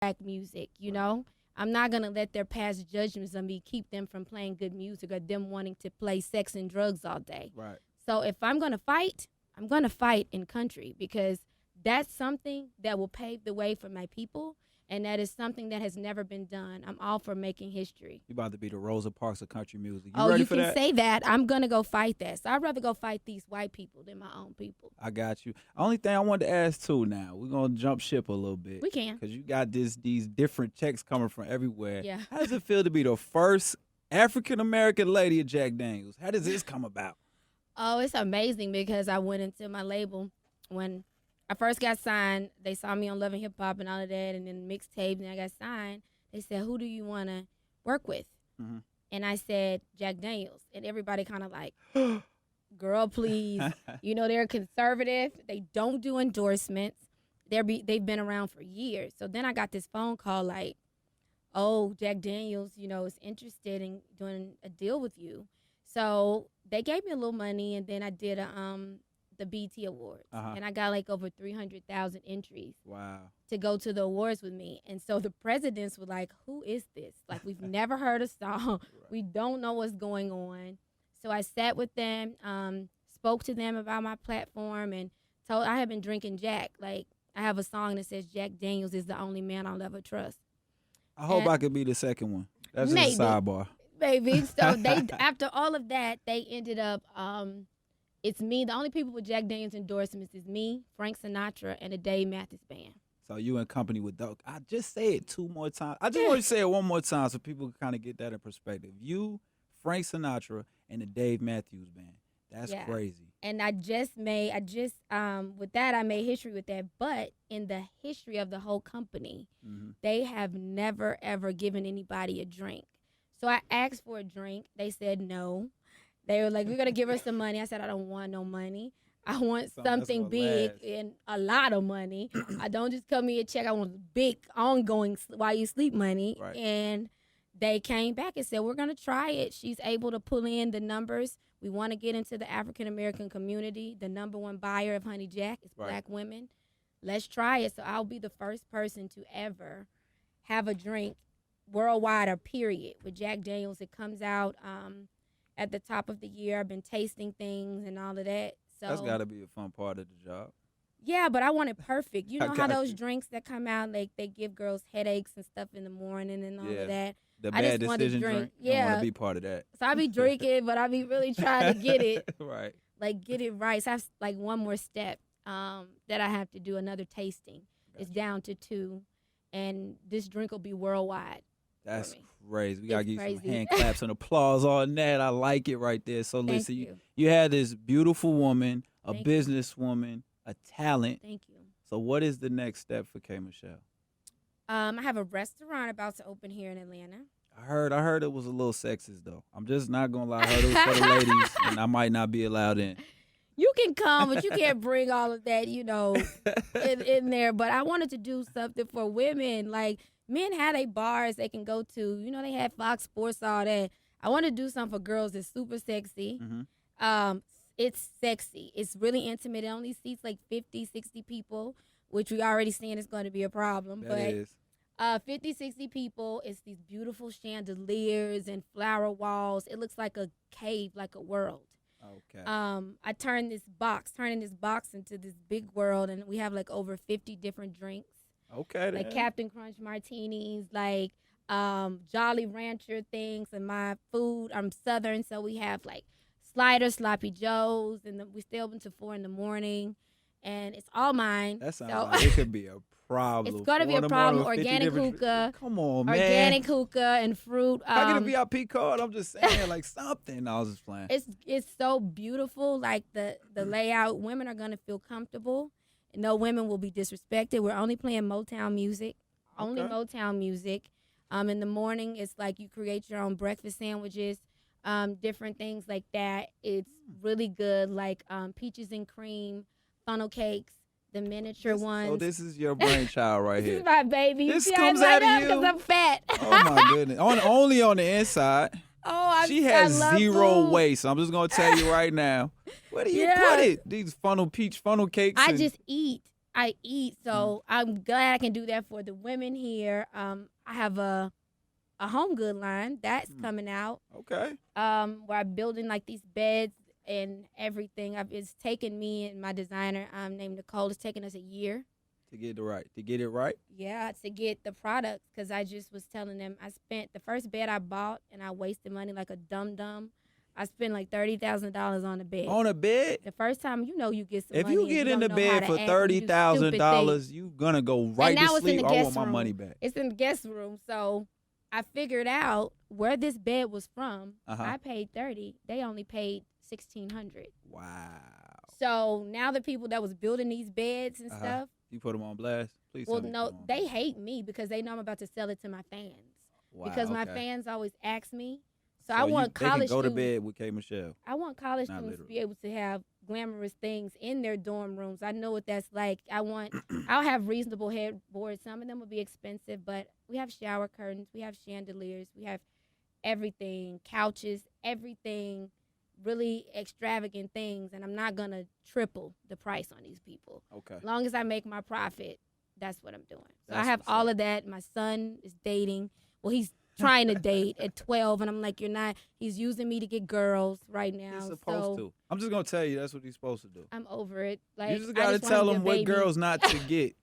black music, you know? I'm not going to let their past judgments on me keep them from playing good music or them wanting to play sex and drugs all day. Right. So if I'm going to fight, I'm going to fight in country because that's something that will pave the way for my people. And that is something that has never been done. I'm all for making history. You about to be the Rosa Parks of country music. You ready for can that? say that. I'm going to go fight that. So I'd rather go fight these white people than my own people. I got you. Only thing I wanted to ask, too, now. We're going to jump ship a little bit. We can. Because you got these different checks coming from everywhere. Yeah. How does it feel to be the first African-American lady of Jack Daniels? How does this come about? Oh, it's amazing because I went into my label when I first got signed. They saw me on Love and Hip Hop and all of that, and then mixtapes, and I got signed. They said, who do you want to work with? Mm-hmm. And I said, Jack Daniels. And everybody kind of like, girl, please. You know, they're conservative. They don't do endorsements. They've been around for years. So then I got this phone call like, oh, Jack Daniels, you know, is interested in doing a deal with you. So they gave me a little money, and then I did the BET Awards. And I got like over 300,000 entries. Wow. To go to the awards with me. And so the presidents were like, who is this? Like, we've never heard a song. Right. We don't know what's going on. So I sat with them, spoke to them about my platform, and I have been drinking Jack. Like, I have a song that says Jack Daniels is the only man I'll ever trust. I hope I could be the second one. That's maybe, just a sidebar. Maybe. So they, after all of that, they ended up, it's me. The only people with Jack Daniels endorsements is me, Frank Sinatra, and the Dave Matthews Band. So you in company with Doug. I just say it 2 more times. I just want to say it one more time so people can kind of get that in perspective. You, Frank Sinatra, and the Dave Matthews Band. That's crazy. And with that, I made history with that. But in the history of the whole company, they have never, ever given anybody a drink. So I asked for a drink. They said no. They were like, we're going to give her some money. I said, I don't want no money. I want something big and a lot of money. I don't just come here and check. I want big, ongoing while you sleep money. Right. And they came back and said, we're going to try it. She's able to pull in the numbers. We want to get into the African-American community. The number one buyer of Honey Jack is black women. Let's try it. So I'll be the first person to ever have a drink worldwide or period with Jack Daniels. It comes out at the top of the year. I've been tasting things and all of that. So that's got to be a fun part of the job. Yeah, but I want it perfect. You know how those drinks that come out, like they give girls headaches and stuff in the morning and all of that. The bad decision drink. Yeah. I want to be part of that. So I be drinking, but I be really trying to get it. Right. Like get it right. So I have like one more step that I have to do, another tasting. Gotcha. It's down to 2. And this drink will be worldwide. That's crazy. We got to give you some hand claps and applause on that. I like it right there. So Thank listen, you. You had this beautiful woman, a Thank businesswoman, a talent. Thank you. So what is the next step for K. Michelle? I have a restaurant about to open here in Atlanta. I heard it was a little sexist though. I'm just not gonna lie. I heard it was for the ladies, and I might not be allowed in. You can come, but you can't bring all of that, you know, in there. But I wanted to do something for women. Like men had their bars they can go to. You know, they had Fox Sports, all that. I want to do something for girls that's super sexy. It's sexy. It's really intimate. It only seats like 50, 60 people, which we already seen is going to be a problem. That is. 50, 60 people. It's these beautiful chandeliers and flower walls. It looks like a cave, like a world. Okay. I turning this box into this big world, and we have like over 50 different drinks. Okay. Like Captain Crunch martinis, like Jolly Rancher things, and my food. I'm Southern, so we have like sliders, sloppy joes, and we stay open to 4 in the morning, and it's all mine. That sounds like it could be a problem. It's going to be a problem. Organic hookah. Come on, man. Organic hookah and fruit. If I get a VIP card, I'm just saying, like something. I was just playing. It's so beautiful. Like the layout. Women are going to feel comfortable. No women will be disrespected. We're only playing Motown music. Only Motown music. In the morning, it's like you create your own breakfast sandwiches. Different things like that. It's really good, like peaches and cream, funnel cakes, the miniature ones. So this is your brainchild right here. This is my baby. This See, comes I out of you? because I'm fat. Oh my goodness! Only on the inside. She has I love zero food. waste. I'm just gonna tell you right now. Where do you put it? These funnel cakes. I just eat. I eat, so I'm glad I can do that for the women here. I have a home good line that's coming out. Okay. Where I'm building like these beds and everything. It's taken me and my designer, named Nicole. It's taken us a year To get it right. Yeah, to get the products, because I just was telling them I spent the first bed I bought and I wasted money like a dum-dum. I spent like $30,000 on a bed. On a bed? The first time, you get some if money. you get in the bed for $30,000, you gonna go right to sleep. I want my money back. It's in the guest room, so I figured out where this bed was from. I paid $30,000. They only paid $1,600. Wow. So now the people that was building these beds and stuff. You put them on blast? Please. Well, no, they hate me because they know I'm about to sell it to my fans. Wow, because my fans always ask me. So I want college students. They can go to bed with K. Michelle. I want college students to be able to have glamorous things in their dorm rooms. I know what that's like. I'll have reasonable headboards. Some of them will be expensive, but we have shower curtains. We have chandeliers. We have everything, couches, everything, really extravagant things. And I'm not going to triple the price on these people. Okay. As long as I make my profit, that's what I'm doing. So I have all of that. My son is dating. Well, he's trying to date at 12, and I'm like, you're not. He's using me to get girls right now. He's supposed to. I'm just gonna tell you that's what he's supposed to do. I'm over it. Like, you just gotta tell him what girls not to get.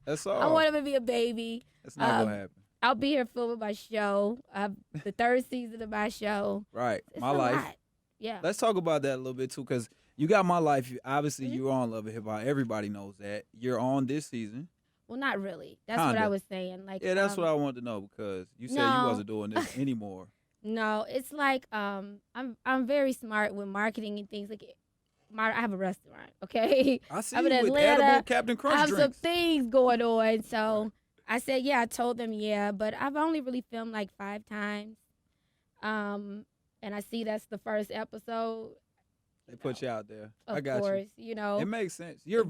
That's all. I want him to be a baby. That's not gonna happen. I'll be here filming my show. The third season of my show. Right, it's My Life. Lot. Yeah. Let's talk about that a little bit too, because you got My Life. Obviously, you're on Love and Hip Hop. Everybody knows that. You're on this season. Well, not really. That's what I was saying. Like, yeah, that's what I wanted to know, because you said you wasn't doing this anymore. No, it's like I'm very smart with marketing and things. Like, I have a restaurant. Okay, I see I'm you in with Atlanta. edible Captain Crunch I have drinks. some things going on, so I said I told them but I've only really filmed like 5 times. And I see that's the first episode. They put you out there. Of I got course, you. It makes sense. You're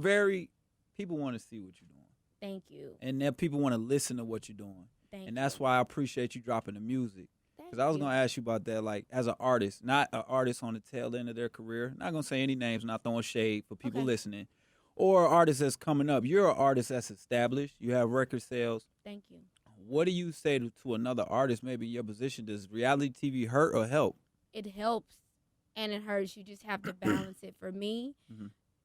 people want to see what you're doing. Thank you. And then people want to listen to what you're doing. And that's why I appreciate you dropping the music. Because I was going to ask you about that, like, as an artist, not an artist on the tail end of their career. Not going to say any names, not throwing shade for people listening. Or an artist that's coming up. You're an artist that's established. You have record sales. Thank you. What do you say to another artist, maybe in your position? Does reality TV hurt or help? It helps and it hurts. You just have to balance it. For me,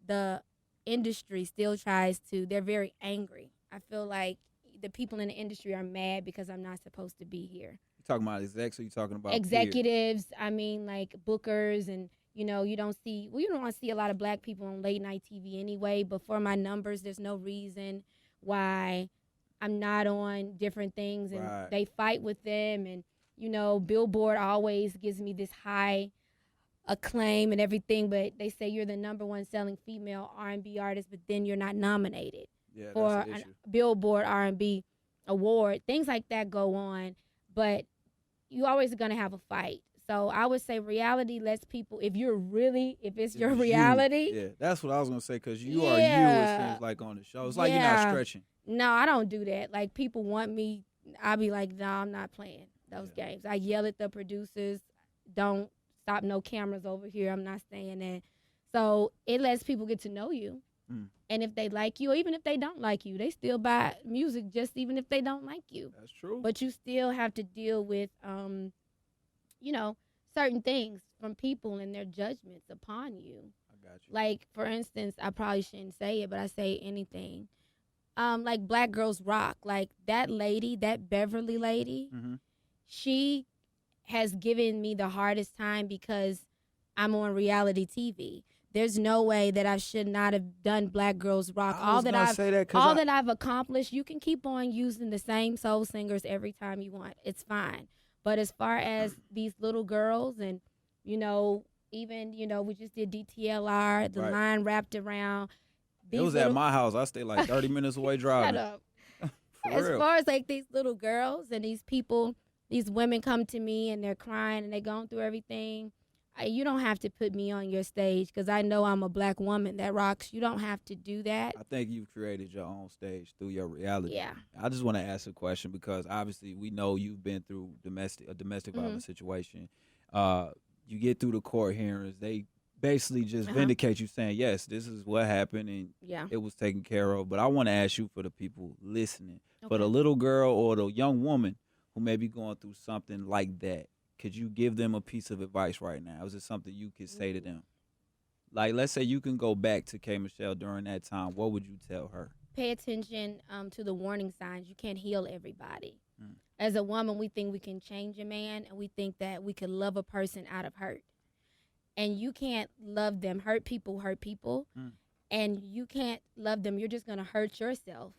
the industry still tries to, they're very angry. I feel like the people in the industry are mad because I'm not supposed to be here. You talking about execs or you talking about executives? Peers? I mean, like bookers, and you don't see a lot of black people on late night TV anyway, but for my numbers, there's no reason why I'm not on different things, and they fight with them, and Billboard always gives me this high acclaim and everything, but they say you're the #1 selling female R&B artist, but then you're not nominated for a Billboard R&B award. Things like that go on, but you always going to have a fight. So I would say reality lets people, if it's your reality. Yeah, that's what I was going to say, because you are you, it seems like, on the show. It's like you're not stretching. No, I don't do that. Like, people want me, I'll be like, no, I'm not playing those games. I yell at the producers, don't stop, no cameras over here, I'm not staying there. So it lets people get to know you. And if they like you, or even if they don't like you, they still buy music, just even if they don't like you. That's true. But you still have to deal with, certain things from people and their judgments upon you. I got you. Like, for instance, I probably shouldn't say it, but I say anything. Like Black Girls Rock, like that lady, that Beverly lady, she has given me the hardest time because I'm on reality TV. There's no way that I should not have done Black Girls Rock. All that I've accomplished, you can keep on using the same soul singers every time you want. It's fine. But as far as these little girls and, even, we just did DTLR, the line wrapped around. It was at my house. I stayed like 30 minutes away driving. Shut up. As far as like these little girls and these people, these women come to me and they're crying and they're going through everything. You don't have to put me on your stage because I know I'm a black woman that rocks. You don't have to do that. I think you've created your own stage through your reality. Yeah. I just want to ask a question because obviously we know you've been through a domestic violence situation. You get through the court hearings. They basically just vindicate you, saying, yes, this is what happened and it was taken care of. But I want to ask you, for the people listening, for the little girl or the young woman who may be going through something like that, could you give them a piece of advice right now? Is it something you could say to them? Like, let's say you can go back to K. Michelle during that time. What would you tell her? Pay attention to the warning signs. You can't heal everybody. As a woman, we think we can change a man, and we think that we can love a person out of hurt. And you can't love them. Hurt people. And you can't love them. You're just going to hurt yourself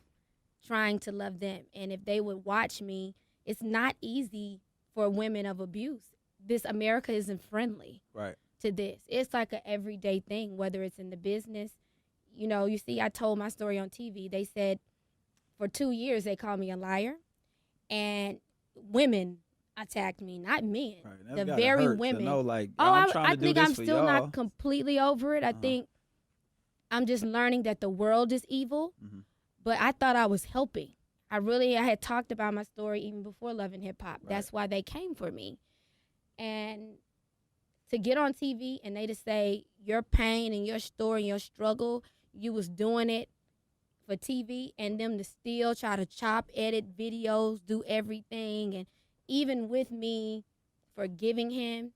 trying to love them. And if they would watch me, it's not easy for women of abuse. This America isn't friendly to this. It's like an everyday thing, whether it's in the business. You know, you see, I told my story on TV. They said for 2 years they called me a liar. And women attacked me, not men. The very women. Know, like, I think I'm still not completely over it. I think I'm just learning that the world is evil. But I thought I was helping. I had talked about my story even before Love and Hip Hop. That's why they came for me. And to get on TV and they to say your pain and your story and your struggle, you was doing it for TV, and them to still try to chop, edit videos, do everything. And even with me forgiving him,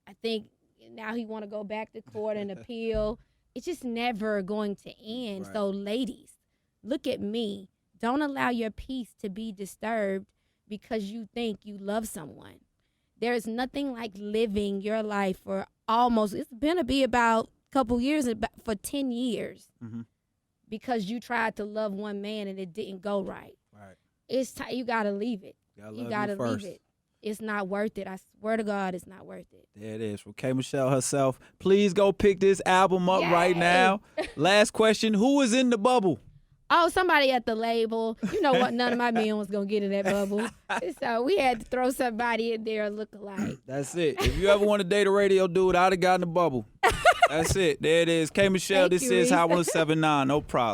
I think now he want to go back to court and appeal. It's just never going to end. So ladies, look at me. Don't allow your peace to be disturbed because you think you love someone. There is nothing like living your life for it's going to be about a couple years, for 10 years. Because you tried to love one man and it didn't go right. It's you got to leave it. You got to leave it. It's not worth it. I swear to God, it's not worth it. There it is. From K. Michelle herself. Please go pick this album up right now. Last question. Who is in the bubble? Oh, somebody at the label. You know what? None of my men was going to get in that bubble. So we had to throw somebody in there look alike. That's it. If you ever want to date a radio dude, I'd have gotten the bubble. That's it. There it is. K. Michelle, this is Hot 107.9. No problem.